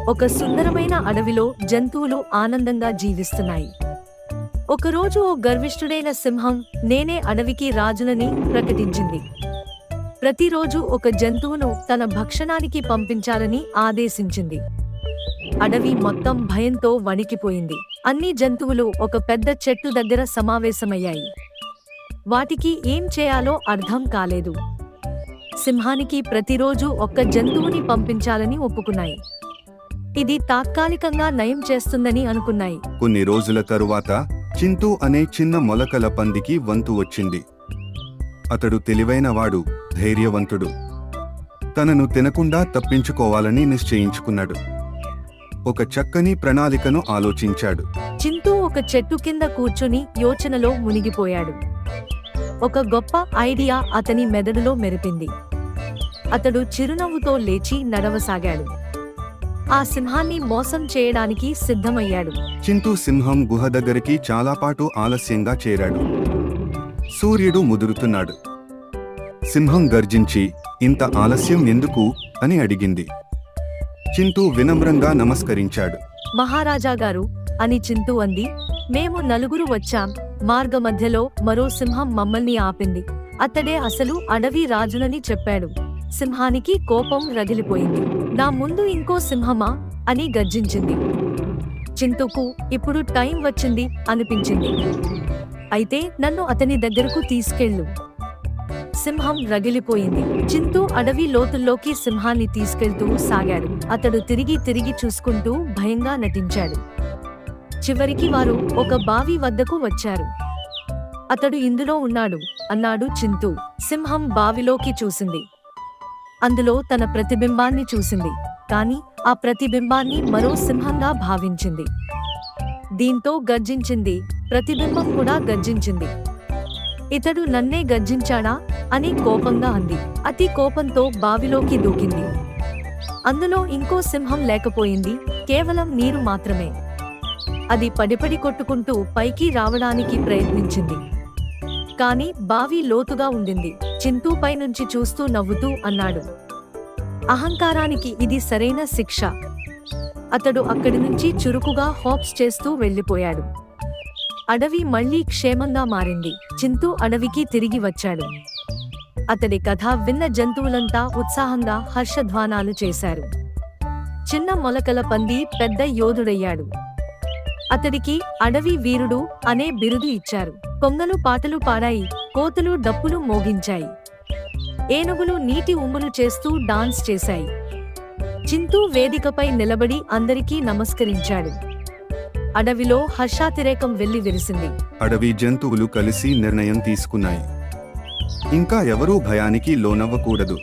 ఒక సుందరమైన అడవిలో జంతువులు ఆనందంగా జీవిస్తున్నాయి. ఒకరోజు ఓ గర్విష్ఠుడైన సింహం నేనే అడవికి రాజునని ప్రకటించింది. ప్రతిరోజు ఒక జంతువును తన భక్షణానికి పంపించాలని ఆదేశించింది. అడవి మొత్తం భయంతో వణికిపోయింది. అన్ని జంతువులు ఒక పెద్ద చెట్టు దగ్గర సమావేశమయ్యాయి. వాటికి ఏం చేయాలో అర్థం కాలేదు. సింహానికి ప్రతిరోజు ఒక్క జంతువుని పంపించాలని ఒప్పుకున్నాయి. ఇది తాత్కాలికంగా నయం చేస్తుందని అనుకున్నాయి. కొన్ని రోజుల తరువాత చింటూ అనే చిన్న మొలకల పందికి వంతు వచ్చింది. అతడు తెలివైనవాడు, ధైర్యవంతుడు. తనను తినకుండా తప్పించుకోవాలని నిశ్చయించుకున్నాడు. ఒక చక్కని ప్రణాళికను ఆలోచించాడు. చింటూ ఒక చెట్టు కింద కూర్చుని యోచనలో మునిగిపోయాడు. ఒక గొప్ప ఐడియా అతని మెదడులో మెరిపింది. అతడు చిరునవ్వుతో లేచి నడవసాగాడు. ఆ సింహాన్ని మోసం చేయడానికి సిద్ధమయ్యాడు. చింటూ సింహం గుహ దగ్గరికి చాలాపాటు ఆలస్యంగా చేరాడు. సూర్యుడు ముదురుతున్నాడు. సింహం గర్జించి, ఇంత ఆలస్యం ఎందుకు అని అడిగింది. చింటూ వినమ్రంగా నమస్కరించాడు. మహారాజా గారు అని చింటూ అంది, మేము నలుగురు వచ్చాం. మార్గమధ్యలో మరో సింహం మమ్మల్ని ఆపింది. అతడే అసలు అడవి రాజునని చెప్పాడు. సింహానికి కోపం రగిలిపోయింది. నా ముందు ఇంకో సింహమా అని గర్జించింది. చింటూకు ఇప్పుడు టైం వచ్చింది అనిపించింది. అయితే నన్ను అతని దగ్గరకు తీసుకెళ్ళు. సింహం రగిలిపోయింది. చింటూ అడవి లోతుల్లోకి సింహాన్ని తీసుకెళ్తూ సాగాడు. అతడు తిరిగి తిరిగి చూసుకుంటూ భయంగా నటించాడు. చివరికి వారు ఒక బావి వద్దకు వచ్చారు. అతడు ఇందులో ఉన్నాడు అన్నాడు చింటూ. సింహం బావిలోకి చూసింది. అందులో తన ప్రతిబింబాన్ని చూసింది. కాని ఆ ప్రతిబింబాన్ని మరో సింహంగా భావించింది. దీంతో గర్జించింది. ప్రతిబింబం కూడా గర్జించింది. ఇతడు నన్నే గర్జించాడా అని కోపంగా అంది. అతి కోపంతో బావిలోకి దూకింది. అందులో ఇంకో సింహం లేకపోయింది, కేవలం నీరు మాత్రమే. అది పడిపడి కొట్టుకుంటూ పైకి రావడానికి ప్రయత్నించింది. కాని బావి లోతుగా ఉండింది. చింటూ పైనుంచి చూస్తూ నవ్వుతూ అన్నాడు, అహంకారానికి ఇది సరైన శిక్ష. అతడు అక్కడి నుంచి చురుకుగా హాప్స్ చేస్తూ వెళ్లిపోయాడు. అడవి మళ్లీ క్షేమంగా మారింది. చింటూ అడవికి తిరిగి వచ్చాడు. అతడి కథ విన్న జంతువులంతా ఉత్సాహంగా హర్షధ్వానాలు చేశారు. చిన్న మొలకల పంది పెద్ద యోధుడయ్యాడు. అతడికి అడవి వీరుడు అనే బిరుదు ఇచ్చారు. కొంగలు పాటలు పాడాయి, కోతులు డప్పులు మోగించాయి, ఏనుగులు నీటి ఉమ్ములు చేస్తూ డాన్స్ చేశాయి. చింటూ వేదికపై నిలబడి అందరికీ నమస్కరించాడు. అడవిలో హర్షాతిరేకం వెల్లివిరిసింది. అడవి జంతువులు కలిసి నిర్ణయం తీసుకున్నాయి. ఇంకా ఎవరూ భయానికి లోనవ్వకూడదు.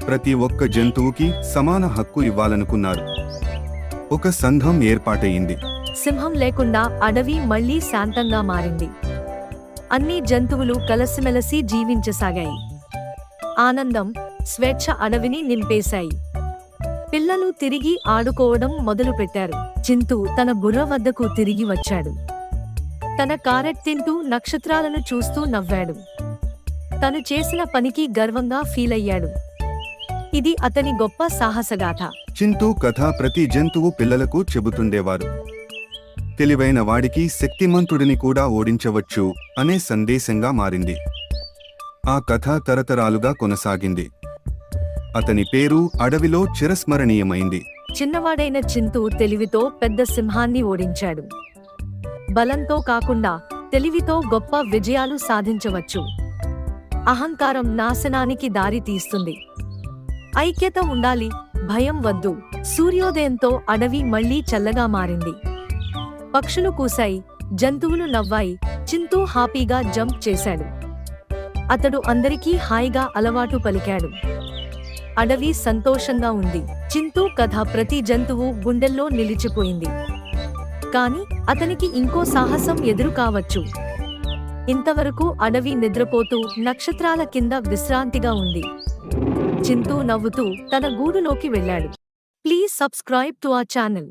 ప్రతి ఒక్క జంతువుకి సమాన హక్కు ఇవ్వాలనుకున్నారు. ఒక సంఘం ఏర్పాటయింది. సింహం లేకుండా అడవి మళ్లీ శాంతంగా మారింది. అన్ని జంతువులు కలసిమెలసి జీవించసాగాయి. ఆనందం, స్వేచ్ఛ అడవిని నింపేశాయి. పిల్లలు తిరిగి ఆడుకోవడం మొదలుపెట్టారు. చింటూ తన బుర్ర వద్దకు తిరిగి వచ్చాడు. తన క్యారెట్ తింటూ నక్షత్రాలను చూస్తూ నవ్వాడు. తను చేసిన పనికి గర్వంగా ఫీలయ్యాడు. ఇది అతని గొప్ప సాహసగాథ. చింటూ కథ ప్రతి జంతువు పిల్లలకు చెబుతుండేవారు. తెలివైన వాడికి శక్తిమంతుడిని కూడా ఓడించవచ్చు అనే సందేశంగా మారింది. ఆ కథ తరతరాలుగా కొనసాగింది. అతని పేరు అడవిలో చిరస్మరణీయమైంది. చిన్నవాడైన చింటూ తెలివితో పెద్ద సింహాన్ని ఓడించాడు. బలంతో కాకుండా తెలివితో గొప్ప విజయాలు సాధించవచ్చు. అహంకారం నాశనానికి దారి తీస్తుంది. ఐక్యత ఉండాలి, భయం వద్దు. సూర్యోదయంతో అడవి మళ్లీ చల్లగా మారింది. పక్షులు కూశాయి, జంతువులు నవ్వాయి. చింటూ హ్యాపీగా జంప్ చేశాడు. అతడు అందరికీ హాయిగా అలవాటు పలికాడు. అడవి సంతోషంగా ఉంది. చింటూ కథ ప్రతి జంతువు గుండెల్లో నిలిచిపోయింది. కాని అతనికి ఇంకో సాహసం ఎదురు కావచ్చు. ఇంతవరకు అడవి నిద్రపోతూ నక్షత్రాల కింద విశ్రాంతిగా ఉంది. చింటూ నవ్వుతూ తన గూడులోకి వెళ్ళాడు. Please subscribe to our channel.